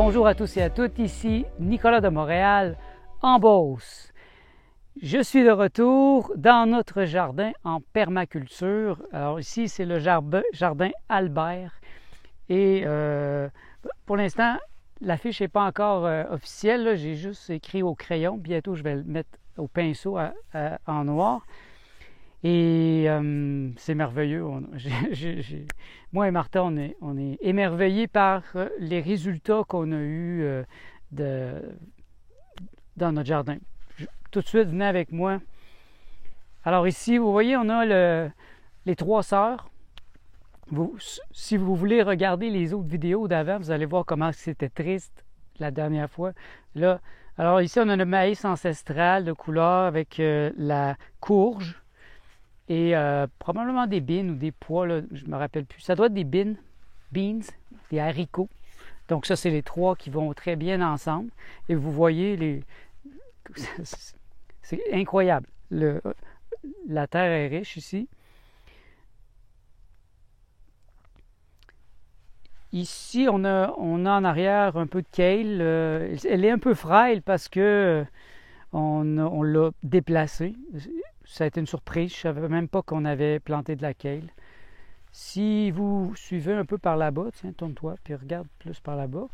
Bonjour à tous et à toutes, ici Nicolas de Montréal, en Beauce. Je suis de retour dans notre jardin en permaculture. Alors ici, c'est le jardin Albert. Et pour l'instant, l'affiche n'est pas encore officielle. J'ai juste écrit au crayon. Bientôt, je vais le mettre au pinceau en noir. Et c'est merveilleux. Moi et Martha, on est émerveillés par les résultats qu'on a eus dans notre jardin. Tout de suite, venez avec moi. Alors ici, vous voyez, on a les trois sœurs. Si vous voulez regarder les autres vidéos d'avant, vous allez voir comment c'était triste la dernière fois. Là, alors ici, on a le maïs ancestral de couleur avec la courge. Et probablement des beans ou des pois, là, je ne me rappelle plus. Ça doit être des beans, des haricots. Donc ça, c'est les trois qui vont très bien ensemble. Et vous voyez, c'est incroyable. La terre est riche ici. Ici, on a en arrière un peu de kale. Elle est un peu frêle parce que on l'a déplacée. Ça a été une surprise. Je ne savais même pas qu'on avait planté de la kale. Si vous suivez un peu par là-bas, tiens, tourne-toi, puis regarde plus par là-bas.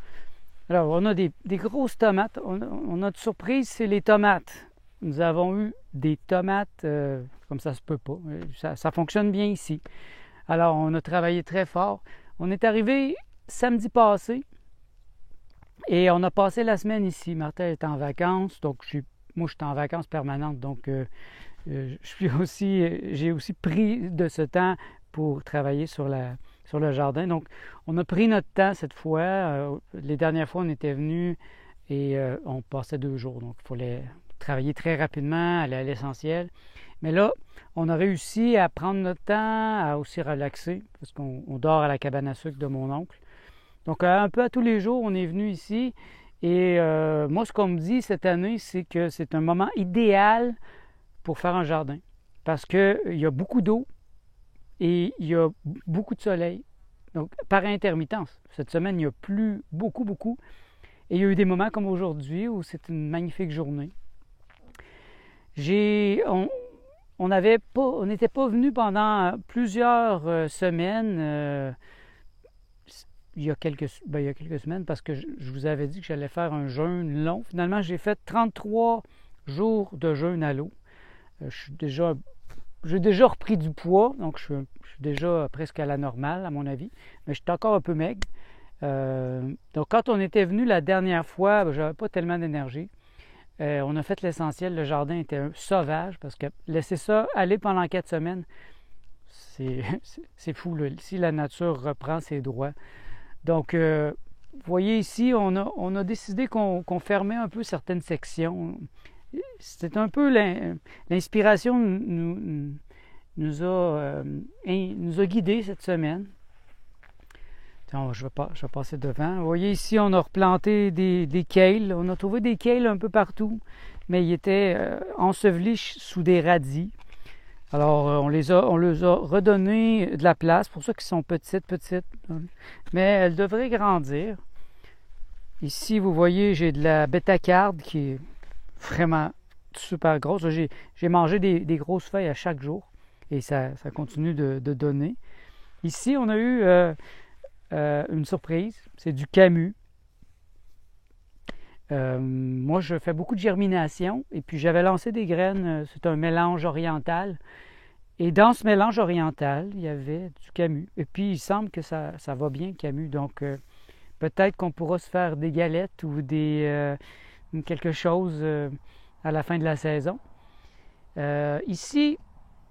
Alors, on a des grosses tomates. Notre surprise, c'est les tomates. Nous avons eu des tomates comme ça se peut pas. Ça fonctionne bien ici. Alors, on a travaillé très fort. On est arrivé samedi passé et on a passé la semaine ici. Martha est en vacances, donc moi, je suis en vacances permanentes, donc j'ai aussi pris de ce temps pour travailler sur le jardin. Donc, on a pris notre temps cette fois. Les dernières fois, on était venus et on passait 2 jours. Donc, il fallait travailler très rapidement, aller à l'essentiel. Mais là, on a réussi à prendre notre temps, à aussi relaxer, parce qu'on dort à la cabane à sucre de mon oncle. Donc, un peu à tous les jours, on est venu ici. Et moi, ce qu'on me dit cette année, c'est que c'est un moment idéal pour faire un jardin. Parce qu'il y a beaucoup d'eau et il y a beaucoup de soleil. Donc, par intermittence. Cette semaine, il n'y a plus beaucoup. Et il y a eu des moments comme aujourd'hui où c'est une magnifique journée. On n'était pas venu pendant plusieurs semaines. Il y a quelques semaines parce que je vous avais dit que j'allais faire un jeûne long. Finalement, j'ai fait 33 jours de jeûne à l'eau. J'ai déjà repris du poids, donc je suis déjà presque à la normale, à mon avis, mais je suis encore un peu maigre. Donc, quand on était venu la dernière fois, je n'avais pas tellement d'énergie. On a fait l'essentiel, le jardin était sauvage, parce que laisser ça aller pendant 4 semaines, c'est fou, là. Si la nature reprend ses droits. Donc, vous voyez ici, on a décidé qu'on fermait un peu certaines sections. C'était un peu l'inspiration nous a guidés cette semaine. Donc, je vais passer devant. Vous voyez ici, on a replanté des kales. On a trouvé des kales un peu partout, mais ils étaient ensevelis sous des radis. Alors, on les a redonné de la place. Pour ça qu'ils sont petites. Mais elles devraient grandir. Ici, vous voyez, j'ai de la bétacarde qui est vraiment super grosse. J'ai mangé des grosses feuilles à chaque jour et ça continue de donner. Ici, on a eu une surprise. C'est du camus. Moi, je fais beaucoup de germination et puis j'avais lancé des graines. C'est un mélange oriental. Et dans ce mélange oriental, il y avait du camus. Et puis, il semble que ça va bien, camus. Donc, peut-être qu'on pourra se faire des galettes ou quelque chose à la fin de la saison. Ici,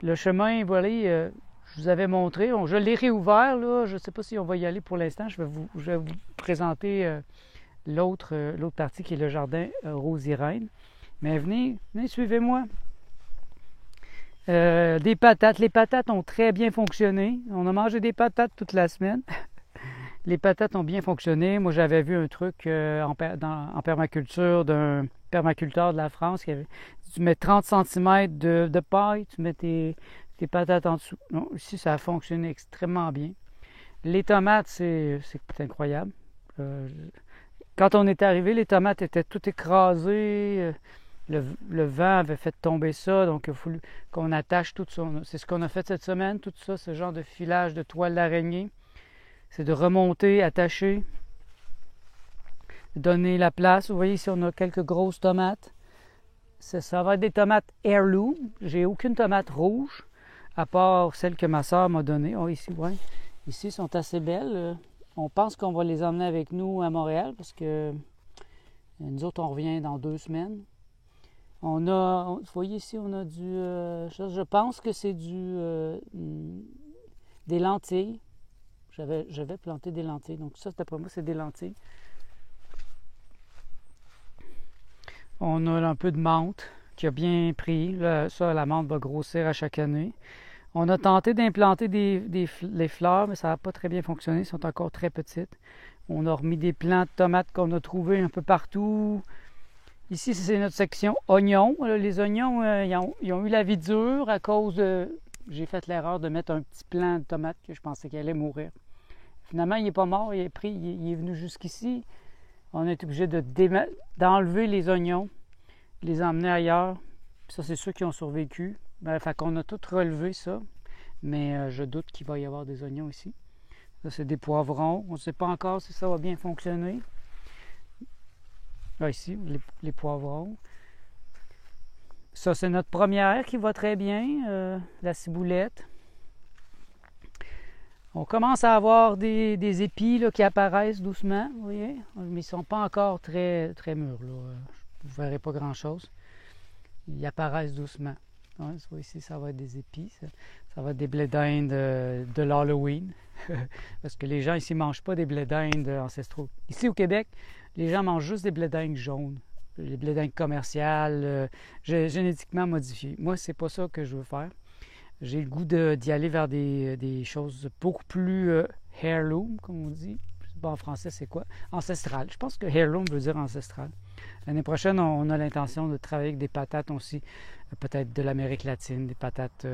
le chemin, voilà, je vous avais montré. Je l'ai réouvert, là. Je ne sais pas si on va y aller pour l'instant. Je vais vous présenter l'autre partie qui est le jardin Rose-Irène. Mais venez, suivez-moi. Des patates. Les patates ont très bien fonctionné. On a mangé des patates toute la semaine. Les patates ont bien fonctionné. Moi, j'avais vu un truc en permaculture d'un permaculteur de la France qui avait dit, tu mets 30 cm de paille, tu mets tes patates en dessous. Non, ici, ça a fonctionné extrêmement bien. Les tomates, c'est incroyable. Quand on est arrivé, les tomates étaient toutes écrasées. Le vent avait fait tomber ça, donc il a fallu qu'on attache tout ça. C'est ce qu'on a fait cette semaine, tout ça, ce genre de filage de toile d'araignée. C'est de remonter, attacher, donner la place. Vous voyez ici, on a quelques grosses tomates. Ça va être des tomates heirloom. J'ai aucune tomate rouge, à part celle que ma soeur m'a donnée. Oh, ici, ouais. Ici, sont assez belles. On pense qu'on va les emmener avec nous à Montréal parce que nous autres, on revient dans 2 semaines. Vous voyez ici, on a je pense que c'est des lentilles. J'avais planté des lentilles. Donc ça, d'après moi, c'est des lentilles. On a un peu de menthe qui a bien pris. Là, ça, la menthe va grossir à chaque année. On a tenté d'implanter les fleurs, mais ça n'a pas très bien fonctionné. Elles sont encore très petites. On a remis des plants de tomates qu'on a trouvés un peu partout. Ici, c'est notre section oignons. Les oignons, ils ont eu la vie dure à cause de... J'ai fait l'erreur de mettre un petit plant de tomates que je pensais qu'il allait mourir. Finalement, il n'est pas mort, il est venu jusqu'ici. On est obligé d'enlever les oignons, les emmener ailleurs. Ça, c'est ceux qui ont survécu. Fait qu'on a tout relevé ça, mais je doute qu'il va y avoir des oignons ici. Ça, c'est des poivrons. On ne sait pas encore si ça va bien fonctionner. Là, ici, les poivrons. Ça, c'est notre première qui va très bien, la ciboulette. On commence à avoir des épis là, qui apparaissent doucement, vous voyez, mais ils ne sont pas encore très, très mûrs. Là. Vous ne verrez pas grand-chose. Ils apparaissent doucement. Ouais, ici, ça va être des épis. Ça va être des blés d'Inde de l'Halloween. Parce que les gens ici ne mangent pas des blés d'Inde ancestraux. Ici, au Québec, les gens mangent juste des blés d'Inde jaunes. Les blés d'Inde commerciales, génétiquement modifiés. Moi, c'est pas ça que je veux faire. J'ai le goût d'y aller vers des choses beaucoup plus heirloom, comme on dit. Je sais pas en français c'est quoi. Ancestral. Je pense que heirloom veut dire ancestral. L'année prochaine, on a l'intention de travailler avec des patates aussi, peut-être de l'Amérique latine, des patates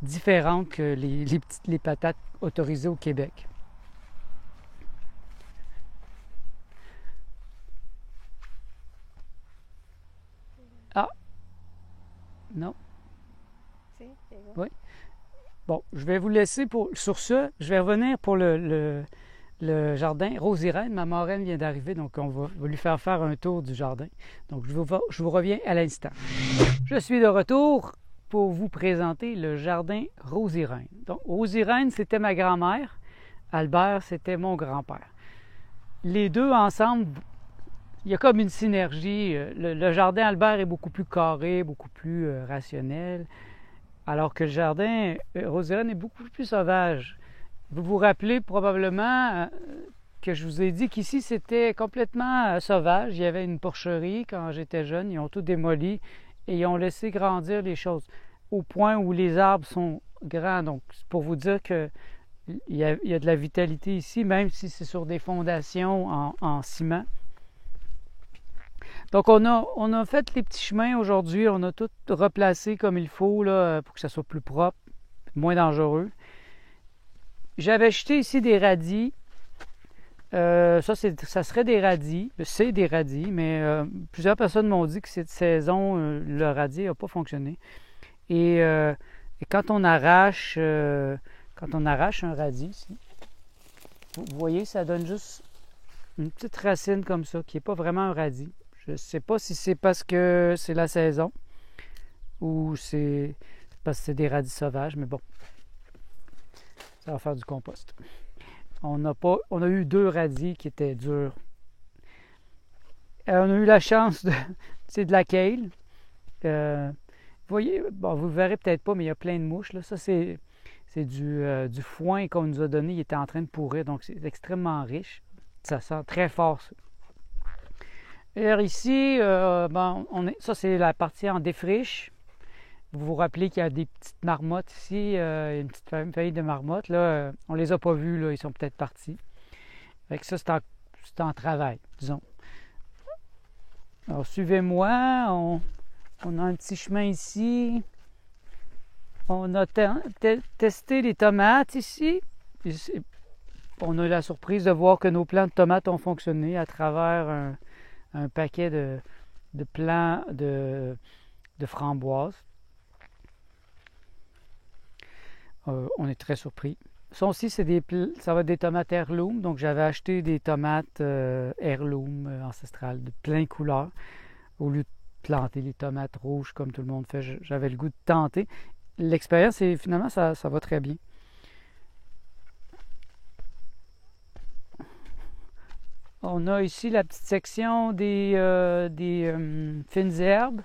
différentes que les patates autorisées au Québec. Ah! Non? Oui. Bon, je vais vous laisser sur ça. Je vais revenir pour le jardin. Rosie-Reine, ma marraine vient d'arriver, donc on va lui faire un tour du jardin. Donc, je vous reviens à l'instant. Je suis de retour pour vous présenter le jardin Rosie-Reine. Donc, Rosie-Reine, c'était ma grand-mère. Albert, c'était mon grand-père. Les deux ensemble, il y a comme une synergie. Le jardin Albert est beaucoup plus carré, beaucoup plus rationnel. Alors que le jardin Rosie-Reine est beaucoup plus sauvage. Vous vous rappelez probablement que je vous ai dit qu'ici c'était complètement sauvage. Il y avait une porcherie quand j'étais jeune. Ils ont tout démoli et ils ont laissé grandir les choses au point où les arbres sont grands. Donc, c'est pour vous dire qu'il y a de la vitalité ici, même si c'est sur des fondations en ciment. Donc, on a fait les petits chemins aujourd'hui. On a tout replacé comme il faut là, pour que ça soit plus propre, moins dangereux. J'avais jeté ici des radis. Ça serait des radis. C'est des radis, mais plusieurs personnes m'ont dit que cette saison, le radis n'a pas fonctionné. Et quand on arrache un radis ici, vous voyez, ça donne juste une petite racine comme ça, qui n'est pas vraiment un radis. Je ne sais pas si c'est parce que c'est la saison ou c'est parce que c'est des radis sauvages, mais bon, ça va faire du compost. On a eu 2 radis qui étaient durs. On a eu la chance c'est de la kale. Vous voyez, bon, vous ne le verrez peut-être pas, mais il y a plein de mouches. Là. Ça, c'est du foin qu'on nous a donné. Il était en train de pourrir, donc c'est extrêmement riche. Ça sent très fort, ça. Et alors ici, ça c'est la partie en défriche. Vous vous rappelez qu'il y a des petites marmottes ici, une petite famille de marmottes. Là, on ne les a pas vues, là, ils sont peut-être partis. Avec ça, c'est en travail, disons. Alors, suivez-moi. On a un petit chemin ici. On a testé les tomates ici. on a la surprise de voir que nos plants de tomates ont fonctionné à travers un paquet de plants de framboises. On est très surpris. Ça aussi, ça va être des tomates heirloom. Donc, j'avais acheté des tomates heirloom ancestrales de plein couleurs. Au lieu de planter les tomates rouges comme tout le monde fait, j'avais le goût de tenter. L'expérience, finalement, ça va très bien. On a ici la petite section des fines herbes.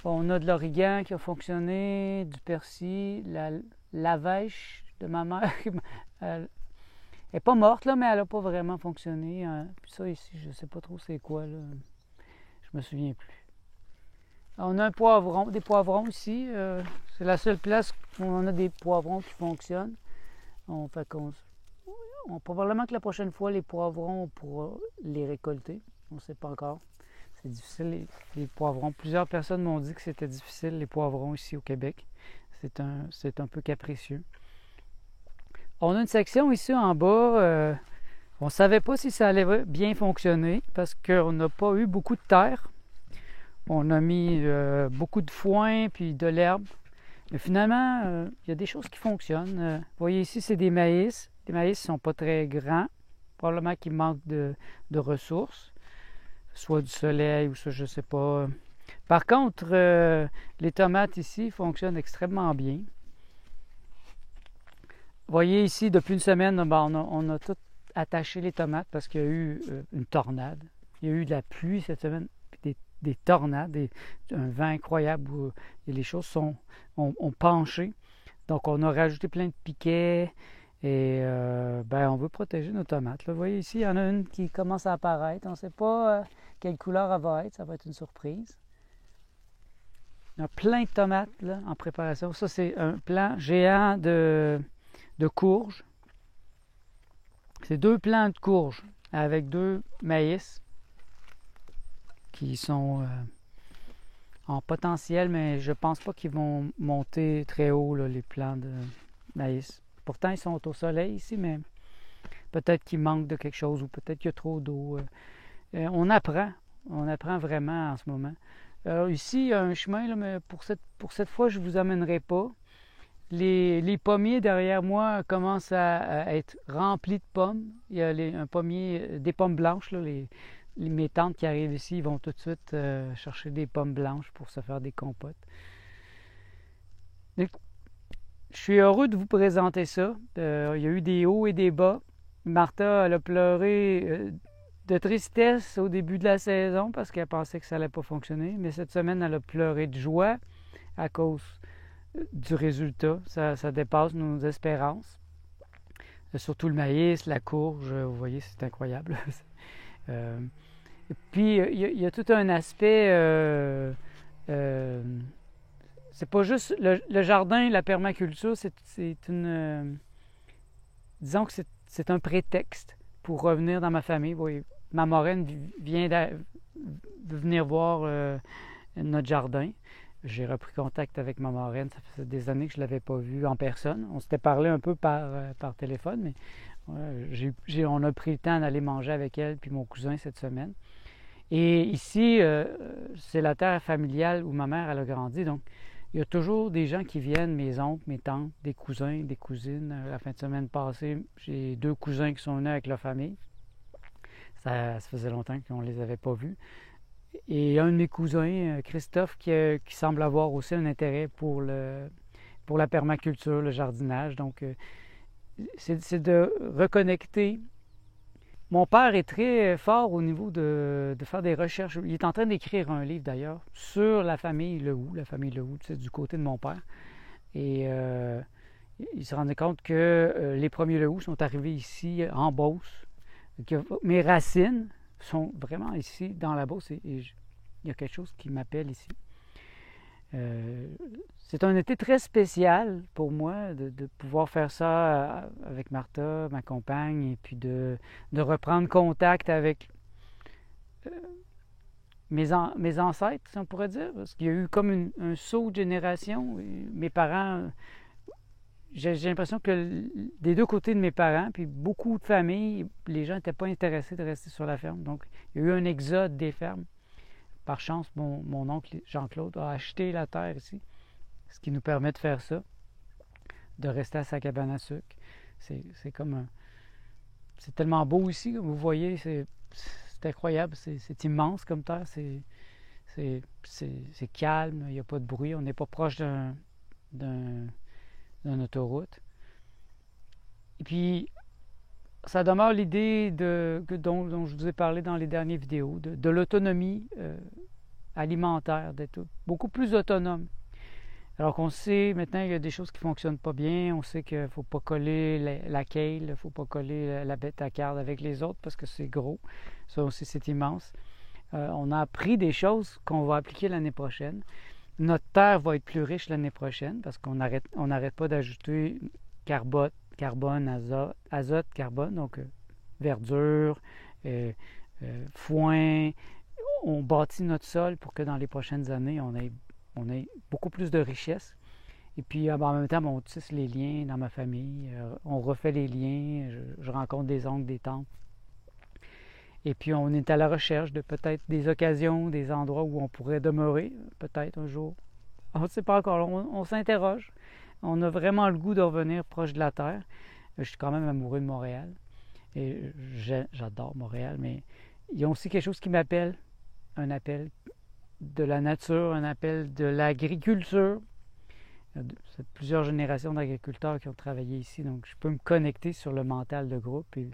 On a de l'origan qui a fonctionné, du persil, la vêche de ma mère. Elle n'est pas morte, là, mais elle n'a pas vraiment fonctionné. Puis ça ici, je ne sais pas trop c'est quoi, là. Je me souviens plus. On a des poivrons ici. C'est la seule place où on a des poivrons qui fonctionnent. Probablement que la prochaine fois, les poivrons, on pourra les récolter. On ne sait pas encore. C'est difficile, les poivrons. Plusieurs personnes m'ont dit que c'était difficile, les poivrons, ici au Québec. C'est un peu capricieux. On a une section ici en bas. On ne savait pas si ça allait bien fonctionner parce qu'on n'a pas eu beaucoup de terre. On a mis beaucoup de foin puis de l'herbe. Mais finalement, il y a des choses qui fonctionnent. Vous voyez ici, c'est des maïs. Les maïs ne sont pas très grands. Probablement qu'ils manquent de ressources. Soit du soleil ou ça, je ne sais pas. Par contre, les tomates ici fonctionnent extrêmement bien. Vous voyez ici, depuis une semaine, on a tout attaché les tomates parce qu'il y a eu une tornade. Il y a eu de la pluie cette semaine, des tornades, un vent incroyable où les choses ont penché. Donc, on a rajouté plein de piquets et on veut protéger nos tomates. Là, vous voyez ici, il y en a une qui commence à apparaître. On ne sait pas quelle couleur elle va être. Ça va être une surprise. Il y a plein de tomates là, en préparation. Ça, c'est un plant géant de courges. C'est 2 plants de courges avec 2 maïs qui sont en potentiel, mais je pense pas qu'ils vont monter très haut, là, les plants de maïs. Pourtant, ils sont au soleil ici, mais peut-être qu'ils manquent de quelque chose ou peut-être qu'il y a trop d'eau. On apprend vraiment en ce moment. Alors ici, il y a un chemin, là, mais pour cette fois, je ne vous amènerai pas. Les pommiers derrière moi commencent à être remplis de pommes. Il y a un pommier, des pommes blanches. Là, mes tantes qui arrivent ici, ils vont tout de suite chercher des pommes blanches pour se faire des compotes. Donc, je suis heureux de vous présenter ça. Il y a eu des hauts et des bas. Martha, elle a pleuré de tristesse au début de la saison parce qu'elle pensait que ça n'allait pas fonctionner. Mais cette semaine, elle a pleuré de joie à cause du résultat. Ça dépasse nos espérances. Surtout le maïs, la courge, vous voyez, c'est incroyable. Puis, il y a tout un aspect... c'est pas juste... Le jardin, la permaculture, c'est une... disons que c'est un prétexte pour revenir dans ma famille. Vous voyez, ma marraine vient de venir voir notre jardin. J'ai repris contact avec ma marraine. Ça faisait des années que je ne l'avais pas vue en personne. On s'était parlé un peu par téléphone, mais on a pris le temps d'aller manger avec elle puis mon cousin cette semaine. Et ici, c'est la terre familiale où ma mère elle a grandi. Donc, il y a toujours des gens qui viennent, mes oncles, mes tantes, des cousins, des cousines. La fin de semaine passée, j'ai 2 cousins qui sont venus avec leur famille. Ça faisait longtemps qu'on ne les avait pas vus. Et un de mes cousins, Christophe, qui semble avoir aussi un intérêt pour la permaculture, le jardinage. Donc, c'est de reconnecter. Mon père est très fort au niveau de faire des recherches. Il est en train d'écrire un livre, d'ailleurs, sur la famille Lehoux, c'est du côté de mon père. Et il se rendait compte que les premiers Lehoux sont arrivés ici, en Beauce. Mes racines sont vraiment ici, dans la Beauce, et il y a quelque chose qui m'appelle ici. C'est un été très spécial pour moi de pouvoir faire ça avec Martha, ma compagne, et puis de reprendre contact avec mes ancêtres, si on pourrait dire, parce qu'il y a eu comme un saut de génération. Mes parents, j'ai l'impression que des deux côtés de mes parents, puis beaucoup de familles, les gens n'étaient pas intéressés de rester sur la ferme. Donc, il y a eu un exode des fermes. Par chance, mon oncle Jean-Claude a acheté la terre ici, ce qui nous permet de faire ça, de rester à sa cabane à sucre. C'est comme un... C'est tellement beau ici, comme vous voyez, c'est incroyable, c'est immense comme terre, c'est calme, il n'y a pas de bruit, on n'est pas proche d'une autoroute. Et puis, ça demeure l'idée dont je vous ai parlé dans les dernières vidéos, de l'autonomie alimentaire, d'être beaucoup plus autonome. Alors qu'on sait maintenant qu'il y a des choses qui ne fonctionnent pas bien, on sait qu'il ne faut pas coller la kale, il ne faut pas coller la bêta-carde avec les autres parce que c'est gros. Ça aussi, c'est immense. On a appris des choses qu'on va appliquer l'année prochaine. Notre terre va être plus riche l'année prochaine parce qu'on n'arrête pas d'ajouter carbone, azote, carbone, donc verdure, foin. On bâtit notre sol pour que dans les prochaines années, on ait beaucoup plus de richesse. Et puis en même temps, on tisse les liens dans ma famille, on refait les liens, je rencontre des oncles, des tantes. Et puis on est à la recherche de peut-être des occasions, des endroits où on pourrait demeurer, peut-être un jour. On ne sait pas encore, on s'interroge. On a vraiment le goût de revenir proche de la terre. Je suis quand même amoureux de Montréal. Et j'adore Montréal, mais il y a aussi quelque chose qui m'appelle, un appel de la nature, un appel de l'agriculture. C'est plusieurs générations d'agriculteurs qui ont travaillé ici, donc je peux me connecter sur le mental de groupe et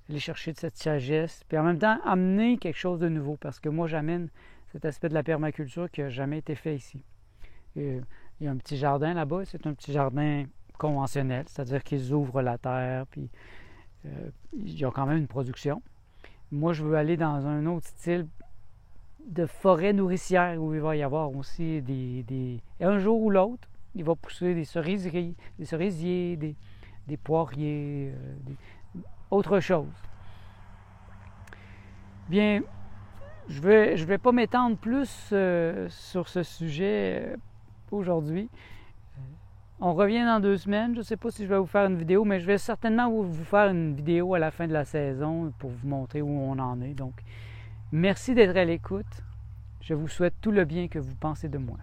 aller chercher de cette sagesse, puis en même temps amener quelque chose de nouveau, parce que moi j'amène cet aspect de la permaculture qui n'a jamais été fait ici. Et il y a un petit jardin là-bas, c'est un petit jardin conventionnel, c'est-à-dire qu'ils ouvrent la terre, puis ils ont quand même une production. Moi, je veux aller dans un autre style de forêt nourricière où il va y avoir aussi et un jour ou l'autre, il va pousser des cerisiers, des poiriers, autre chose. Bien, je vais pas m'étendre plus sur ce sujet aujourd'hui. On revient dans 2 semaines. Je ne sais pas si je vais vous faire une vidéo, mais je vais certainement vous faire une vidéo à la fin de la saison pour vous montrer où on en est. Donc, merci d'être à l'écoute. Je vous souhaite tout le bien que vous pensez de moi.